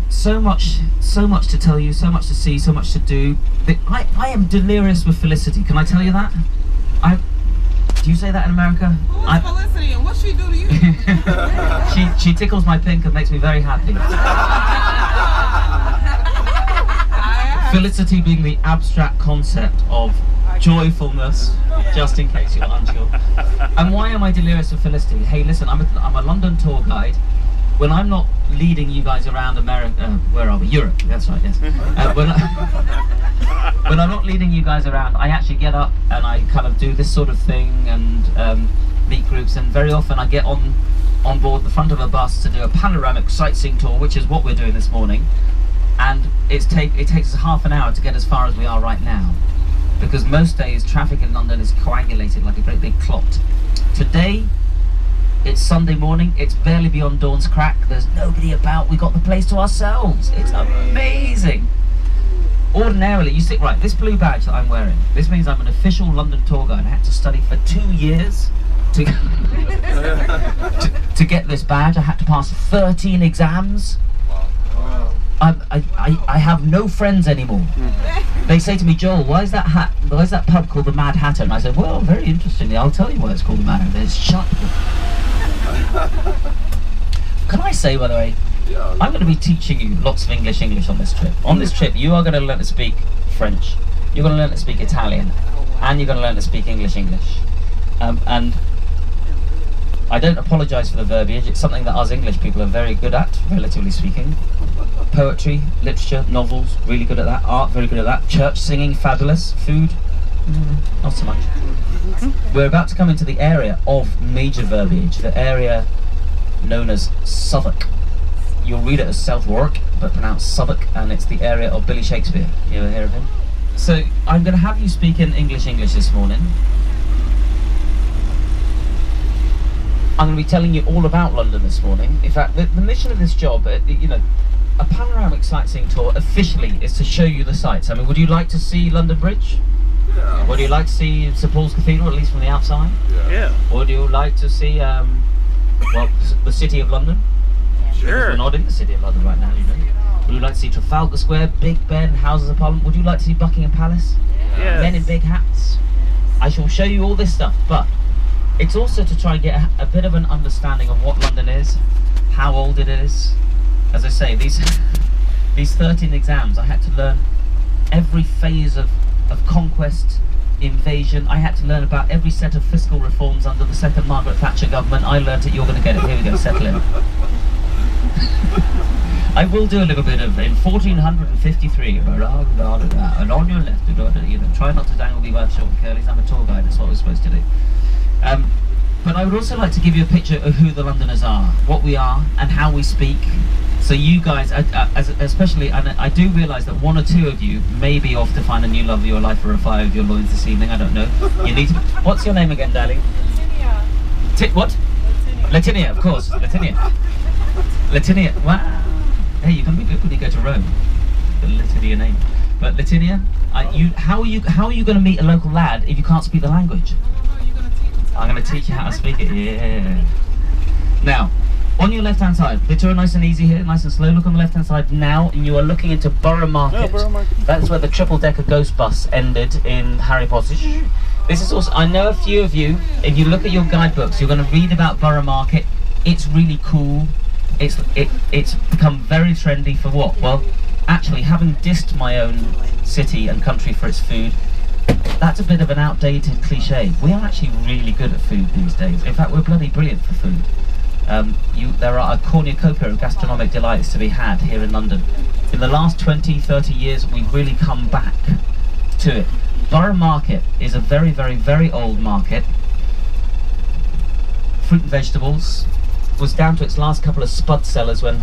so much to tell you, so much to see, so much to do. I am delirious with felicity. Can I tell you that? Do you say that in America? Who's Felicity and what she do to you? She tickles my pink and makes me very happy. Felicity being the abstract concept of joyfulness, just in case you're unsure. And why am I delirious with felicity? Hey, listen, I'm a London tour guide. When I'm not leading you guys around America, where are we? Europe, that's right, yes. When I'm not leading you guys around, I actually get up and I kind of do this sort of thing and meet groups, and very often I get on board the front of a bus to do a panoramic sightseeing tour, which is what we're doing this morning. And it takes us half an hour to get as far as we are right now, because most days traffic in London is coagulated like a great big clot. Today, it's Sunday morning, it's barely beyond dawn's crack, there's nobody about, we got the place to ourselves. It's amazing. Ordinarily, you see, right, this blue badge that I'm wearing, this means I'm an official London tour guide. I had to study for 2 years to get this badge. I had to pass 13 exams. I have no friends anymore. They say to me, Joel, why is that pub called the Mad Hatter? And I said, well, very interestingly, I'll tell you why it's called the Mad Hatter. It's shut. Can I say, by the way, I'm going to be teaching you lots of English on this trip. On this trip, you are going to learn to speak French, you're going to learn to speak Italian, and you're going to learn to speak English. And I don't apologise for the verbiage, it's something that us English people are very good at, relatively speaking. Poetry, literature, novels, really good at that. Art, very good at that. Church singing, fabulous. Food, not so much. We're about to come into the area of major verbiage, the area known as Southwark. You'll read it as Southwark, but pronounced Southwark, and it's the area of Billy Shakespeare. You ever hear of him? So I'm going to have you speak in English this morning. I'm going to be telling you all about London this morning. In fact, the mission of this job, a panoramic sightseeing tour officially is to show you the sights. I mean, would you like to see London Bridge? Yeah. Would you like to see St Paul's Cathedral, at least from the outside? Yeah. Would you like to see, the City of London? Sure. We're not in the City of London right now, you know. Would you like to see Trafalgar Square, Big Ben, Houses of Parliament? Would you like to see Buckingham Palace? Yes. Men in big hats? I shall show you all this stuff, but it's also to try and get a bit of an understanding of what London is, how old it is. As I say, these 13 exams, I had to learn every phase of conquest, invasion. I had to learn about every set of fiscal reforms under the second Margaret Thatcher government. I learned it, you're going to get it. Here we go, settle in. I will do a little bit of, in 1453, and on your left, try not to dangle the short and curlies. I'm a tour guide, that's what we're supposed to do. But I would also like to give you a picture of who the Londoners are, what we are, and how we speak. So you guys, especially, and I do realise that one or two of you may be off to find a new love of your life or a fire of your loins this evening, I don't know. You need to, what's your name again, darling? Latinia. What? Latinia, of course, Latinia. Latinia, wow. Hey, you can be good when you go to Rome. The Latinia name. But Latinia, how are you going to meet a local lad if you can't speak the language? I'm going to teach you how to speak it, yeah. Now, on your left-hand side, the tour nice and easy here, nice and slow. Look on the left-hand side now, and you are looking into Borough Market. Borough Market. That's where the triple-decker ghost bus ended in Harry Potter. This is also, I know a few of you, if you look at your guidebooks, you're going to read about Borough Market. It's really cool. It's become very trendy for what? Well, actually, having dissed my own city and country for its food, that's a bit of an outdated cliche. We are actually really good at food these days. In fact, we're bloody brilliant for food. There are a cornucopia of gastronomic delights to be had here in London. In the last 20, 30 years, we've really come back to it. Borough Market is a very, very, very old market. Fruit and vegetables was down to its last couple of spud sellers when,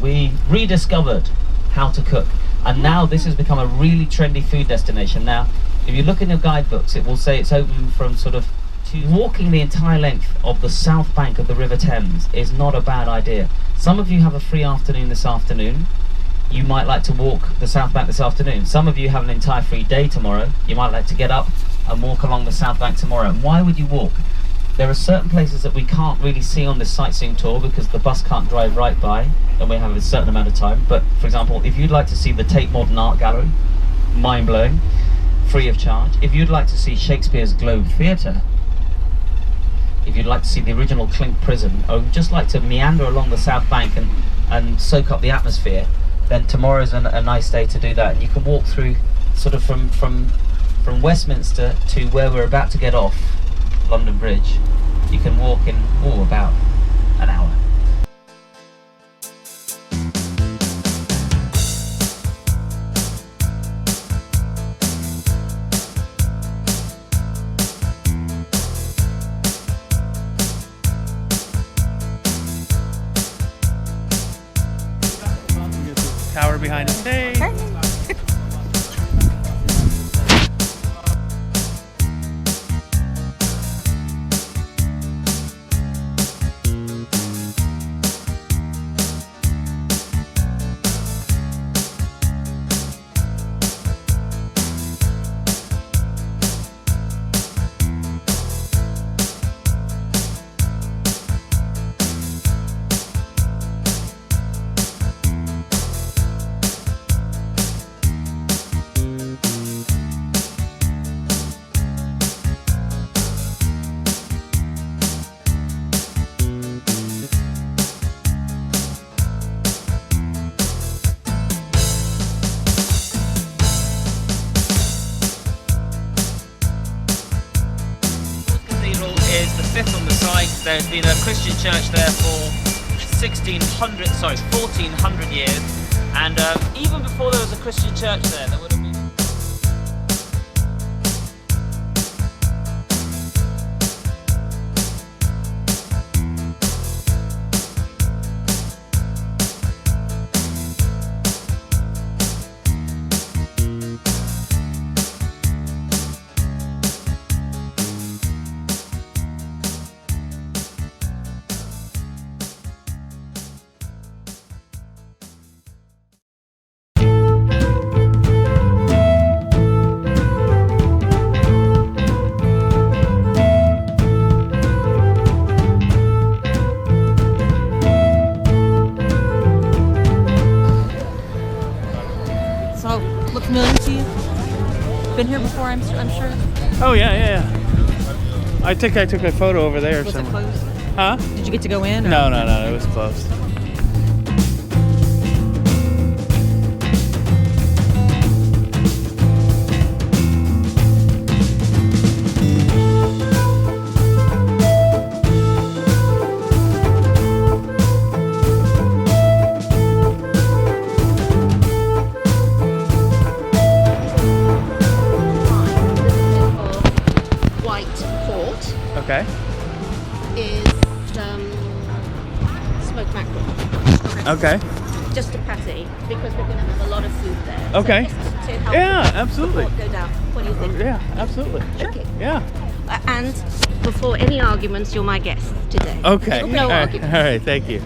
we rediscovered how to cook. And now this has become a really trendy food destination. Now, if you look in your guidebooks, it will say it's open from sort of walking the entire length of the south bank of the River Thames is not a bad idea. Some of you have a free afternoon this afternoon. You might like to walk the south bank this afternoon. Some of you have an entire free day tomorrow. You might like to get up and walk along the south bank tomorrow. And why would you walk? There are certain places that we can't really see on this sightseeing tour because the bus can't drive right by and we have a certain amount of time. But for example, if you'd like to see the Tate Modern Art Gallery, mind-blowing, free of charge. If you'd like to see Shakespeare's Globe Theatre, if you'd like to see the original Clink Prison, or just like to meander along the South Bank and soak up the atmosphere, then tomorrow's a nice day to do that. And you can walk through sort of from Westminster to where we're about to get off, London Bridge. You can walk in about an hour. Tower behind us. Hey! Is the fifth on the site. There's been a Christian church there for 1400 years, and even before there was a Christian church there would have been. Look familiar to you? Been here before, I'm sure. Oh yeah. I think I took a photo over there Was it somewhere. closed? Huh? Did you get to go in? Or? No, it was closed. Okay. Is smoked mackerel. Okay. Just a patty, because we're going to have a lot of food there. Okay. So just to help Yeah, the absolutely. report go down. What do you think? Yeah, absolutely. Okay. Yeah. And before any arguments, you're my guest today. Okay. No All right. arguments. All right. Thank you.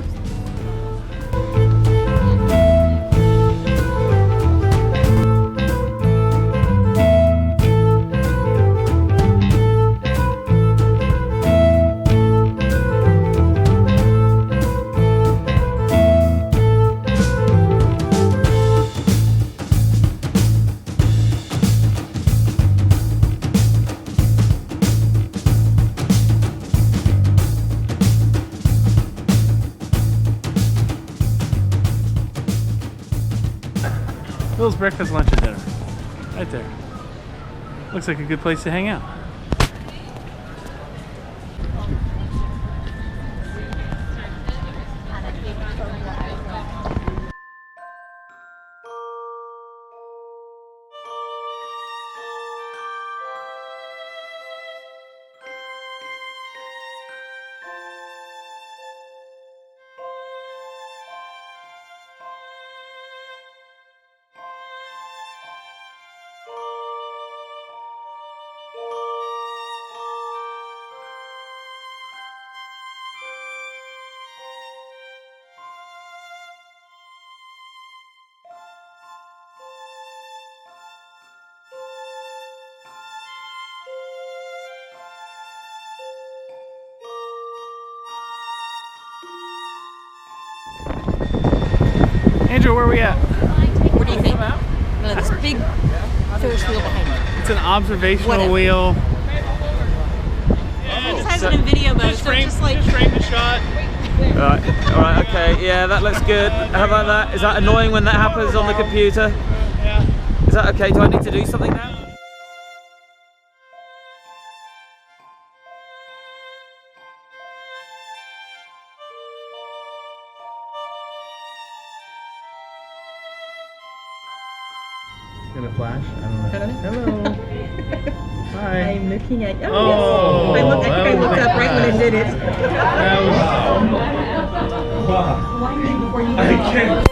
Bill's breakfast, lunch, and dinner. Right there. Looks like a good place to hang out. Andrew, where are we at? What do you think? No, this big Ferris wheel behind me. It's an observational Whatever. wheel. This has it in video mode, so just like... frame the shot. Alright, okay, yeah, that looks good. How about that? Is that annoying when that happens on the computer? Yeah. Is that okay? Do I need to do something now? Gonna flash? I don't know. Hello. Hi. I'm looking at. Oh, yes. I think I looked up right when I did it. That was. I can't.